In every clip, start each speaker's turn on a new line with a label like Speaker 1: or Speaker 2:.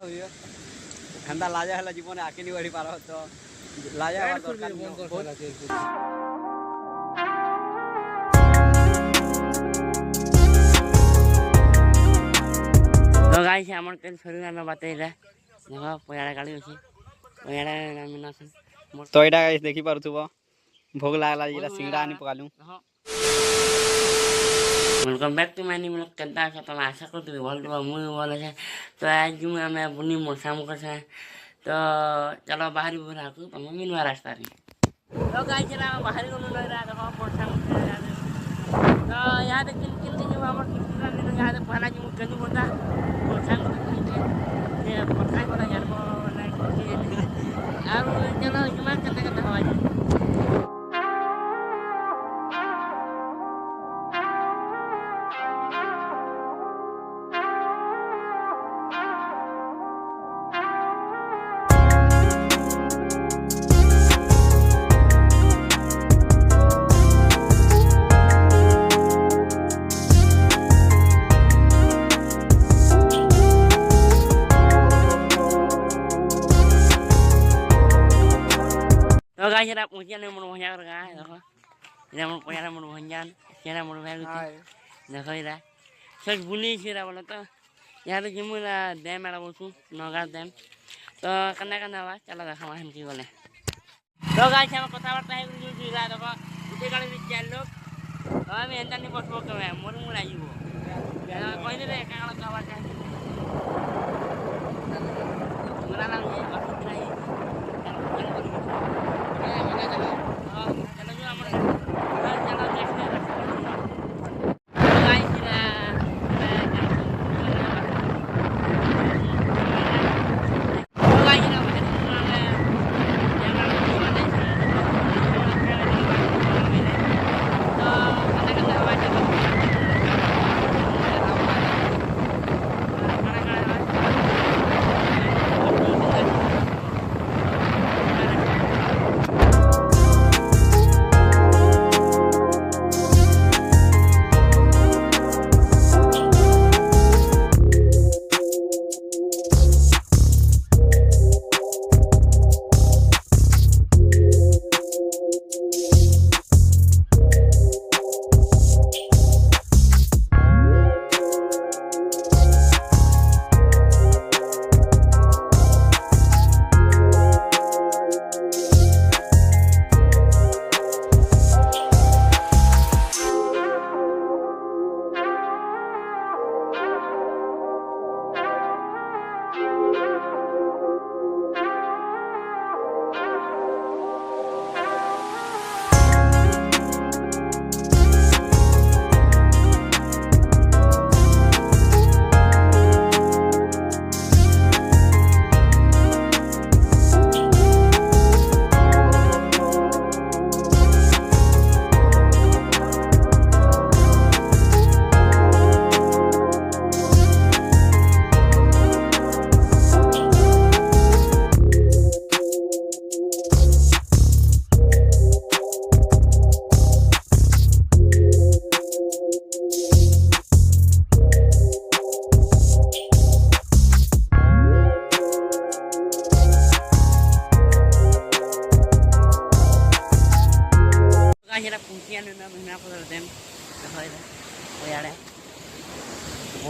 Speaker 1: ହେନ୍ତା ଲାଜା ହେଲା ଜୀବନେ ଆକେ ନି ବଢି ପାର ତ ଲାଜା ହବା ଦରକାର
Speaker 2: तो गाइस हमर तेल सरी ना बाते रे देखो पयाड़ा गाड़ी अछि पयाड़ा नाम न
Speaker 1: तो एटा गाइस देखि पारुथबो भोग लागला जेला सिंगड़ा आनी पकालू
Speaker 2: welcome back to my new blog केनता छ त आशा करते भल तो मु भल छ तो आज मैं हमें बुनी मोसाम कर छ तो चलो बाहर बुरा को तो मिन रास्ता रे तो गाइस चला बाहर को न रहा देखो मोसाम तो यहां तक किन जो हमर किन ने यहां तक पहला जो कनु बोता मोसाम ये पता को यार को लाइक और चलो जुमा करते हवा तो गाइस आप पहुंचे ने मन भंजा कर गा देखो इरा मन पयारा मन भंजान केरा मन भाई देखो इरा सच बुनी छिरा बोला तो यार जिमुला डैम आला बोलछु नगा डैम तो कन्ना कन्ना बा चला देखा हम की बोले तो गाइस हम कथा बात है जो इरा देखो उठे गाड़ी में चार लोग हम एंता नहीं बसबो के मोर मुला आइबो कहले रे काला का बात है हमरा नाम ये बस नहीं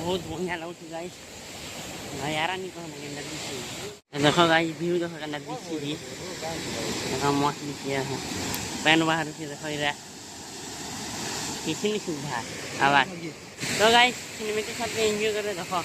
Speaker 2: बहुत बढ़िया लगुच गाइस नजारा नहीं कहना नदी देखो गाइस व्यू देखो नदी सीधी देखो मस्त दिखिए है पैन बाहर से देखो इरा किसी नहीं सुविधा आवाज तो गाइस सिनेमा के साथ एंजॉय कर रहे देखो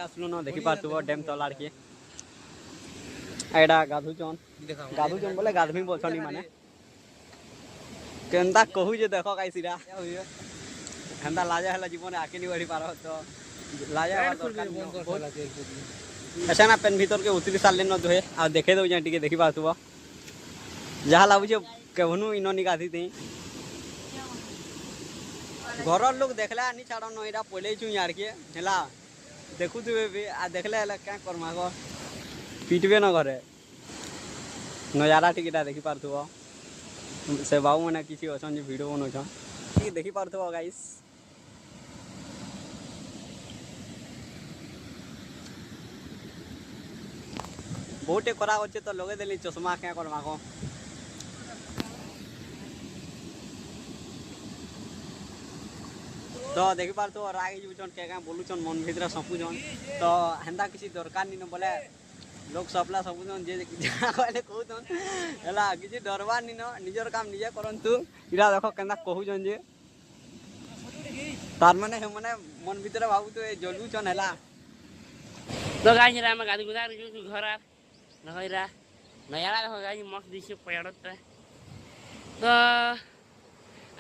Speaker 1: आसलु न देखि पारतुबो डैम तलाड़ के एडा गाधुचन बोले गाधमी बोलछनी माने केनता कहू जे देखो काइसिरा हेंदा लाजा हला जीवन आके नि बढी पारो तो लाजा हवा दरकार ऐसा ना पेन भीतर के उतरी सारे न दुहे आ देखे दो टे देखी पाथुब जहाँ लगुचे केवनु इन निकासी थी घर लोग देखला नहीं छाड़ न यहाँ पड़े चु यार के है देखुवे भी आ देखले क्या करमा गो पिटबे न घरे नजारा टिकेटा देखी पार्थुब से बाबू मैंने किसी अच्छा वीडियो बनाऊन देखी पार्थुब गाइस बहुत करा अच्छे तो लगे देली चश्मा क्या करमा को तो देखी पार्थुब रागी जुचन क्या बोलुचन मन भीतर सपुचन तो हेन्ता किसी दरकार नहीं बोले लोग सबला सबुचन जे कहले कहून है किसी डरबार नी न निजर काम निजे करतु इरा देख के कहून जे तार माने मन भीतर भावु तो जलुचन है
Speaker 2: तो गाइस रा गाड़ी गुजार जो घर आ नहरा नयाला देखो गाइस मस्त दिसे पयाड़त तो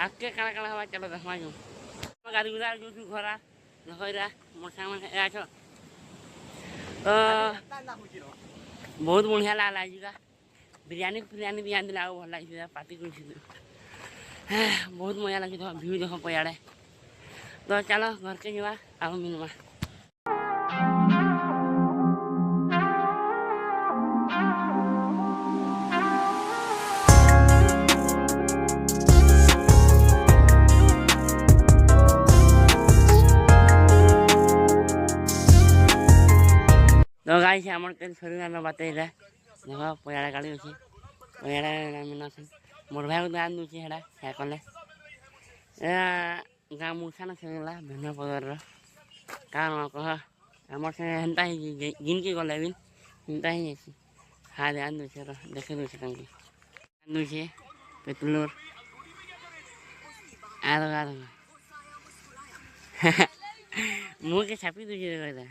Speaker 2: आके काना काना हवा चलो देखमा जो गाड़ी गुजार जो घर आ नहरा मोटा मन आ छ तो बहुत बढ़िया लागला आजिका बिरयानी बिरयानी ध्यान दिला भल लगे पार्टी कर बहुत मजा लगे भ्यू देख पयाड़े तो चलो घर के जावा आ मिलवा तो गाइस हमर के शरीर में बात है देखो पयाड़ा गाड़ी अछि पयाड़ा नाम न मोर भाई को दान दुछि हेडा क्या कले गाँ मुसा न खेला भेना पदर कारण कह हमर से हेंता ही जिन के गले बिन हेंता ही अछि हा ध्यान दुछि र देखे दुछि तंगी दुछि पेट्रोल आ मुँह के छापी दुछि रे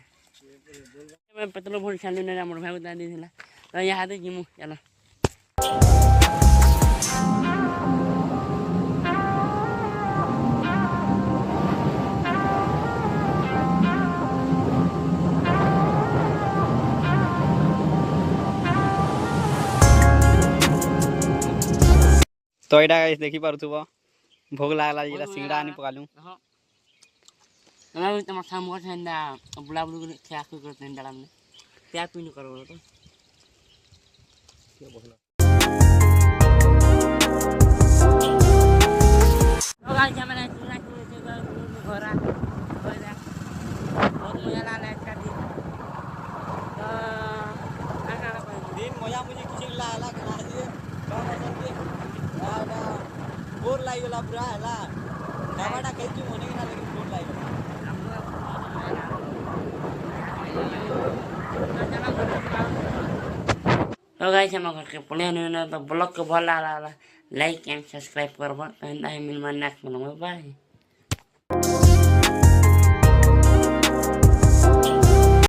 Speaker 2: मैं पेट्रोल भोट छालू ना मोर भाई को दान दिला तो यहाँ दे जिमु चलो
Speaker 1: तो यहाँ देखी पार्थुब भोग लागला जेटा सिंगड़ा आनी पकालू
Speaker 2: मैं तुम काम कर ठंडा बुला बुला के क्या करते हैं डाला में क्या पीने करो तो गाइस हमारे चूल्हा के घोरा बहुत मजा लाला इसका
Speaker 1: दिन मजा मुझे किसी लाला कना दिए बोर लाई गला पूरा हैला खावाटा कहि मने ना लेकिन बोर लाई
Speaker 2: तो गाइस हम घर के पुणे न तो ब्लॉग को भल लाइक एंड सब्सक्राइब करबो तो मिलमा नेक्स्ट में बाय।